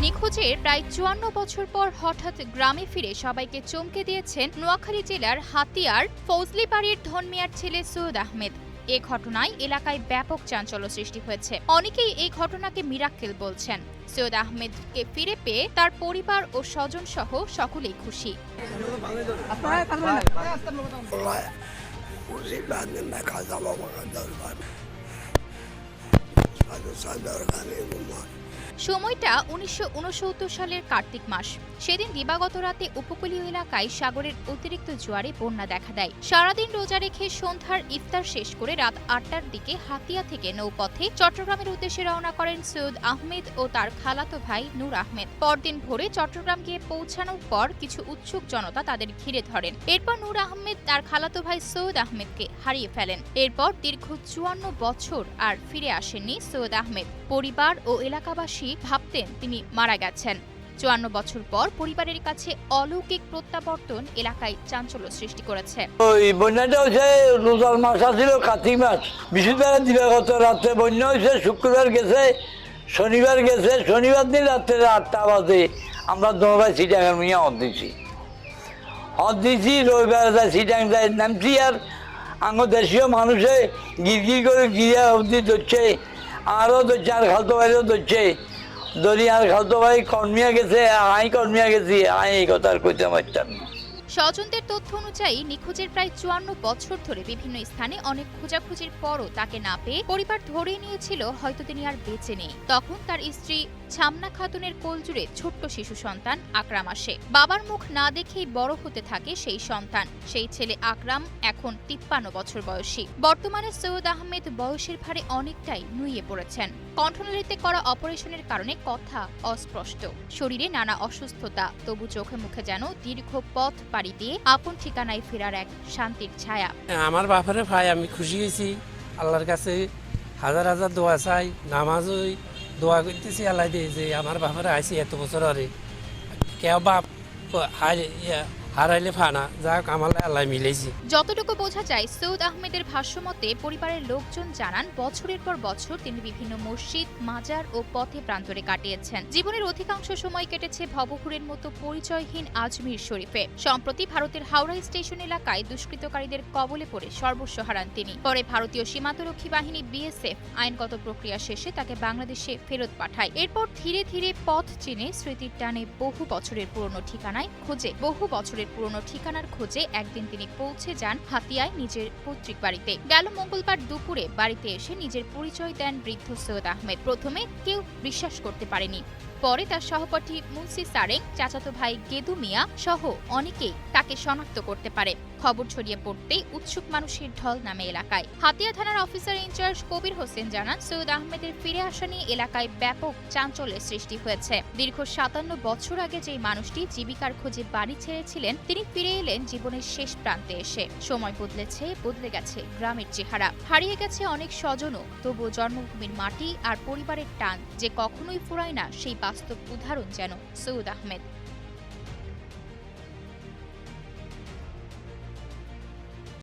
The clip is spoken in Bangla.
নিখোঁজের প্রায় ৫৪ বছর পর হঠাৎ গ্রামে ফিরে সবাইকে চমকে দিয়েছেন নোয়াখালী জেলার হাতিয়ার ফজলিবাড়ির ধন মিয়ার ছেলে সৈয়দ আহমেদ। এ ঘটনায় এলাকায় ব্যাপক চাঞ্চল্য সৃষ্টি হয়েছে। অনেকেই এই ঘটনাকে মিরাক্কেল বলছেন। সৈয়দ আহমেদকে ফিরে পেয়ে তার পরিবার ও স্বজন সহ সকলেই খুশি। সময়টা ১৯৬৯ সালের কার্তিক মাস। সেদিন দিবাগত রাতে উপকূলীয় এলাকায় সাগরের অতিরিক্ত জোয়ারে বন্যা দেখা দেয়। সারাদিন রোজা রেখে সন্ধ্যার ইফতার শেষ করে রাত ৮টার দিকে হাতিয়া থেকে নৌপথে চট্টগ্রামের উদ্দেশ্যে রওনা করেন সৈয়দ আহমেদ ও তার খালাতো ভাই নূর আহমেদ। পরদিন ভোরে চট্টগ্রাম গিয়ে পৌঁছানোর পর কিছু উৎসুক জনতা তাদের ঘিরে ধরেন। এরপর নূর আহমেদ তার খালাতো ভাই সৈয়দ আহমেদকে হারিয়ে ফেলেন। এরপর দীর্ঘ ৫৪ বছর আর ফিরে আসেননি সৈয়দ আহমেদ। পরিবার ও এলাকাবাসী ভাবতেন তিনি মারা গেছেন। ৫৪ বছর পর পরিবারের কাছে অলৌকিক প্রত্যাবর্তন এলাকায় চাঞ্চল্য সৃষ্টি করেছে। ওই বন্যাটা হচ্ছে রোজার মাস আসছিল, কার্তিক মাস। বৃহস্পতিবার দিবাগত রাত্রে বন্যা হয়েছে, শুক্রবার গেছে, শনিবার গেছে। শনিবার দিন রাত্রে ৮টা বাজে আমরা দোনোভাই সিটাঙ্গার মিয়া হদ দিছি। রবিবার সিটাং যাই নামছি, আর আমার দেশীয় মানুষে গিরগির করে গিয়ে অবধি ধরছে, আরও ধরছে, আর খালতো ভাইও ধরছে। দরিয়ার খালতো ভাই কর্মিয়া গেছে, আই কর্মিয়া গেছি, আই এই কথা আর কইতে পারতাম না। স্বজনদের তথ্য অনুযায়ী নিখোঁজের প্রায় ৫৪ বছর ধরে বিভিন্ন স্থানে অনেক খোঁজাখুঁজির পরও তাকে না পেয়ে পরিবার ধরেই নিয়েছিল হয়তো তিনি আর বেঁচে নেই। তখন তার স্ত্রী ছামনা খাতুনের কোলজুড়ে ছোট্ট শিশু সন্তান আকরাম আসে। বাবার মুখ না দেখেই বড় হতে থাকে সেই সন্তান। সেই ছেলে আকরাম এখন ৫৩ বছর বয়সী। বর্তমানে সৈয়দ আহমেদ বয়সের ভারে অনেকটাই নুইয়ে পড়েছেন। কণ্ঠনালীতে করা অপারেশনের কারণে কথা অস্পষ্ট, শরীরে নানা অসুস্থতা, তবু চোখে মুখে যেন দীর্ঘ পথ পাড়ি দিয়ে আপন ঠিকানায় ফেরার এক শান্তির ছায়া। আমার বাপারে ভাই আমি খুশি হয়েছি, আল্লাহর কাছে হাজার হাজার দোয়া চাই, নামাজ দোয়া করতেছি আল্লাহ দিয়ে যে আমার বাপারে আইসি এত বছর আরে কেউ বাপ হারাইলে ফানা যাক আমার আল্লাহ মিলেছি। যতটুকু বোঝা যায় সৈয়দ আহমেদের ভাষ্যমতে পরিবারের লোকজন জানান বছরের পর বছর তিনি বিভিন্ন মসজিদ, মাজার ও পথে প্রান্তরে কাটিয়েছেন। জীবনের অধিকাংশ সময় কেটেছে ভবঘুরের মতো পরিচয়হীন আজমির শরীফে। সম্প্রতি ভারতের হাওড়া স্টেশন এলাকায় দুষ্কৃতকারীদের কবলে পড়ে সর্বস্ব হারান তিনি। পরে ভারতীয় সীমান্তরক্ষী বাহিনী বিএসএফ আইনগত প্রক্রিয়া শেষে তাকে বাংলাদেশে ফেরত পাঠায়। এরপর ধীরে ধীরে পথ চিনে স্মৃতির টানে বহু বছরের পুরনো ঠিকানার খোঁজে একদিন তিনি পৌঁছে যান হাতিয়ায় নিজের পৈতৃক বাড়িতে। গেল মঙ্গলবার দুপুরে বাড়িতে এসে নিজের পরিচয় দেন বৃদ্ধ সৈয়দ আহমেদ। প্রথমে কেউ বিশ্বাস করতে পারেনি, পরে তার সহপাঠী মুন্সি সারেং, চাচাতো ভাই গেদু মিয়া সহ অনেকেই তাকে শনাক্ত করতে পারে। খবর ছড়িয়ে পড়তেই উৎসুক মানুষের ঢল নামে এলাকায়। হাতিয়া থানার অফিসার ইনচার্জ কবির হোসেন জানান সৈয়দ আহমেদের ফিরে আসা নিয়ে এলাকায় ব্যাপক চাঞ্চল্যের সৃষ্টি হয়েছে। দীর্ঘ ৫৭ বছর আগে যে মানুষটি জীবিকার খোঁজে বাড়ি ছেড়েছিলেন তিনি ফিরে এলেন জীবনের শেষ প্রান্তে এসে। সময় বদলে গেছে গ্রামের চেহারা, হারিয়ে গেছে অনেক স্বজনও, তবুও জন্মভূমির মাটি আর পরিবারের টান যে কখনোই ফুরায় না, সেই বাস্তব উদাহরণ যেন সৈয়দ আহমেদ।